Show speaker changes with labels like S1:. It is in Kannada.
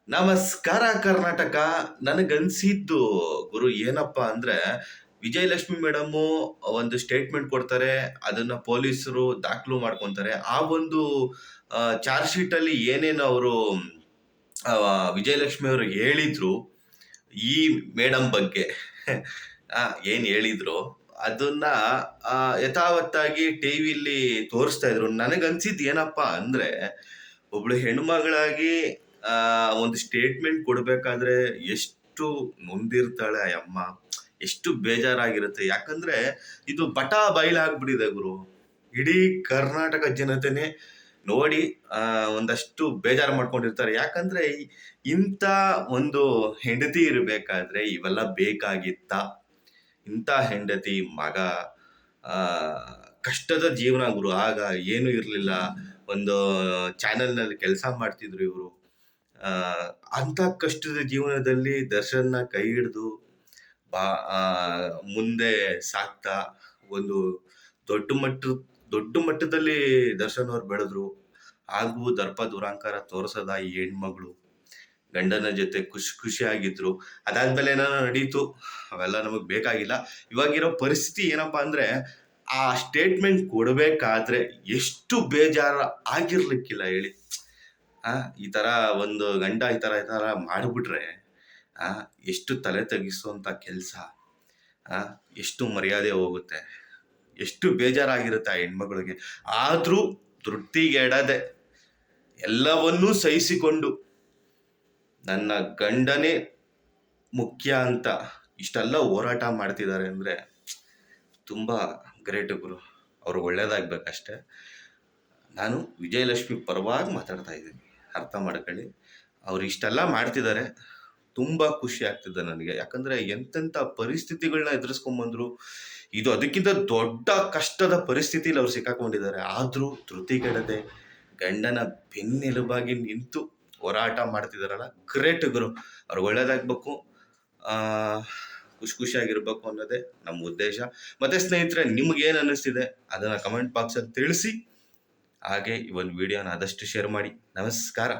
S1: ನಮಸ್ಕಾರ ಕರ್ನಾಟಕ. ನನಗನ್ಸಿದ್ದು ಗುರು ಏನಪ್ಪಾ ಅಂದ್ರೆ, ವಿಜಯಲಕ್ಷ್ಮಿ ಮೇಡಮ್ಮು ಒಂದು ಸ್ಟೇಟ್ಮೆಂಟ್ ಕೊಡ್ತಾರೆ. ಅದನ್ನ ಪೊಲೀಸರು ದಾಖಲು ಮಾಡ್ಕೊಂತಾರೆ. ಆ ಒಂದು ಚಾರ್ಜ್ ಶೀಟ್ ಅಲ್ಲಿ ಏನೇನು ಅವರು ವಿಜಯಲಕ್ಷ್ಮಿ ಅವರು ಹೇಳಿದ್ರು ಈ ಮೇಡಮ್ ಬಗ್ಗೆ ಆ, ಏನ್ ಹೇಳಿದ್ರು ಅದನ್ನ ಯಥಾವತ್ತಾಗಿ ಟಿವಿಲಿ ತೋರಿಸ್ತಾ ಇದ್ರು. ನನಗನ್ಸಿದ್ ಏನಪ್ಪಾ ಅಂದ್ರೆ, ಒಬ್ಳು ಹೆಣ್ಮಗಳಾಗಿ ಆ ಒಂದು ಸ್ಟೇಟ್ಮೆಂಟ್ ಕೊಡ್ಬೇಕಾದ್ರೆ ಎಷ್ಟು ನೊಂದಿರ್ತಾಳೆ ಆ ಅಮ್ಮ, ಎಷ್ಟು ಬೇಜಾರಾಗಿರುತ್ತೆ. ಯಾಕಂದ್ರೆ ಇದು ಬಟಾ ಬಯಲಾಗ್ಬಿಟ್ಟಿದೆ ಗುರು. ಇಡೀ ಕರ್ನಾಟಕ ಜನತೆನೆ ನೋಡಿ ಒಂದಷ್ಟು ಬೇಜಾರು ಮಾಡ್ಕೊಂಡಿರ್ತಾರೆ. ಯಾಕಂದ್ರೆ ಇಂಥ ಒಂದು ಹೆಂಡತಿ ಇರಬೇಕಾದ್ರೆ ಇವೆಲ್ಲ ಬೇಕಾಗಿತ್ತ? ಇಂಥ ಹೆಂಡತಿ ಮಗ, ಆ ಕಷ್ಟದ ಜೀವನ ಗುರು. ಆಗ ಏನು ಇರ್ಲಿಲ್ಲ, ಒಂದು ಚಾನೆಲ್ನಲ್ಲಿ ಕೆಲಸ ಮಾಡ್ತಿದ್ರು ಇವರು. ಆ ಅಂತ ಕಷ್ಟದ ಜೀವನದಲ್ಲಿ ದರ್ಶನ್ನ ಕೈ ಹಿಡಿದು ಬಾ ಆ, ಮುಂದೆ ಸಾಕ್ತಾ ಒಂದು ದೊಡ್ಡ ಮಟ್ಟ ದೊಡ್ಡ ಮಟ್ಟದಲ್ಲಿ ದರ್ಶನ್ ಅವ್ರು ಬೆಳೆದ್ರು. ಹಾಗೂ ದರ್ಪ ದುರಾಂಕಾರ ತೋರ್ಸದ ಈ ಹೆಣ್ಮಗಳು ಗಂಡನ ಜೊತೆ ಖುಷಿಯಾಗಿದ್ರು. ಅದಾದ್ಮೇಲೆ ಏನೋ ನಡೀತು, ಅವೆಲ್ಲ ನಮಗ್ ಬೇಕಾಗಿಲ್ಲ. ಇವಾಗಿರೋ ಪರಿಸ್ಥಿತಿ ಏನಪ್ಪಾ ಅಂದ್ರೆ, ಆ ಸ್ಟೇಟ್ಮೆಂಟ್ ಕೊಡ್ಬೇಕಾದ್ರೆ ಎಷ್ಟು ಬೇಜಾರ ಆಗಿರ್ಲಿಕ್ಕಿಲ್ಲ ಹೇಳಿ. ಈ ತರ ಒಂದು ಗಂಡ ಈ ತರ ಮಾಡ್ಬಿಟ್ರೆ ಆ ಎಷ್ಟು ತಲೆ ತಗ್ಗಿಸುವಂತ ಕೆಲ್ಸ, ಎಷ್ಟು ಮರ್ಯಾದೆ ಹೋಗುತ್ತೆ, ಎಷ್ಟು ಬೇಜಾರಾಗಿರುತ್ತೆ ಆ ಹೆಣ್ಮಗಳಿಗೆ. ಆದ್ರೂ ತೃಪ್ತಿಗೆಡದೆ ಎಲ್ಲವನ್ನೂ ಸಹಿಸಿಕೊಂಡು ನನ್ನ ಗಂಡನೇ ಮುಖ್ಯ ಅಂತ ಇಷ್ಟೆಲ್ಲ ಹೋರಾಟ ಮಾಡ್ತಿದ್ದಾರೆ ಅಂದ್ರೆ ತುಂಬಾ ಗ್ರೇಟ್ ಗುರು. ಅವ್ರು ಒಳ್ಳೇದಾಗ್ಬೇಕಷ್ಟೆ. ನಾನು ವಿಜಯಲಕ್ಷ್ಮಿ ಪರವಾಗಿ ಮಾತಾಡ್ತಾ ಇದ್ದೀನಿ, ಅರ್ಥ ಮಾಡ್ಕೊಳ್ಳಿ. ಅವ್ರು ಇಷ್ಟೆಲ್ಲ ಮಾಡ್ತಿದ್ದಾರೆ, ತುಂಬಾ ಖುಷಿ ಆಗ್ತಿದೆ ನನಗೆ. ಯಾಕಂದ್ರೆ ಎಂತೆಂಥ ಪರಿಸ್ಥಿತಿಗಳನ್ನ ಎದುರಿಸ್ಕೊಂಡ್ಬಂದ್ರು. ಇದು ಅದಕ್ಕಿಂತ ದೊಡ್ಡ ಕಷ್ಟದ ಪರಿಸ್ಥಿತಿಲಿ ಅವ್ರು ಸಿಕ್ಕಾಕೊಂಡಿದ್ದಾರೆ. ಆದ್ರೂ ಧೃತಿಗೆಡದೆ ಗಂಡನ ಬೆನ್ನೆಲುಬಾಗಿ ನಿಂತು ಹೋರಾಟ ಮಾಡ್ತಿದಾರಲ್ಲ, ಗ್ರೇಟ್ ಗುರು. ಅವ್ರಿಗೆ ಒಳ್ಳೇದಾಗ್ಬೇಕು, ಆ ಖುಷಿಯಾಗಿರ್ಬೇಕು ಅನ್ನೋದೇ ನಮ್ಮ ಉದ್ದೇಶ. ಮತ್ತೆ ಸ್ನೇಹಿತರೆ, ನಿಮ್ಗೆ ಏನ್ ಅನ್ನಿಸ್ತಿದೆ ಅದನ್ನ ಕಮೆಂಟ್ ಬಾಕ್ಸ್ ಅಲ್ಲಿ ತಿಳಿಸಿ. ಹಾಗೆ ಈ ಒಂದು ವಿಡಿಯೋನ ಆದಷ್ಟು ಶೇರ್ ಮಾಡಿ. ನಮಸ್ಕಾರ.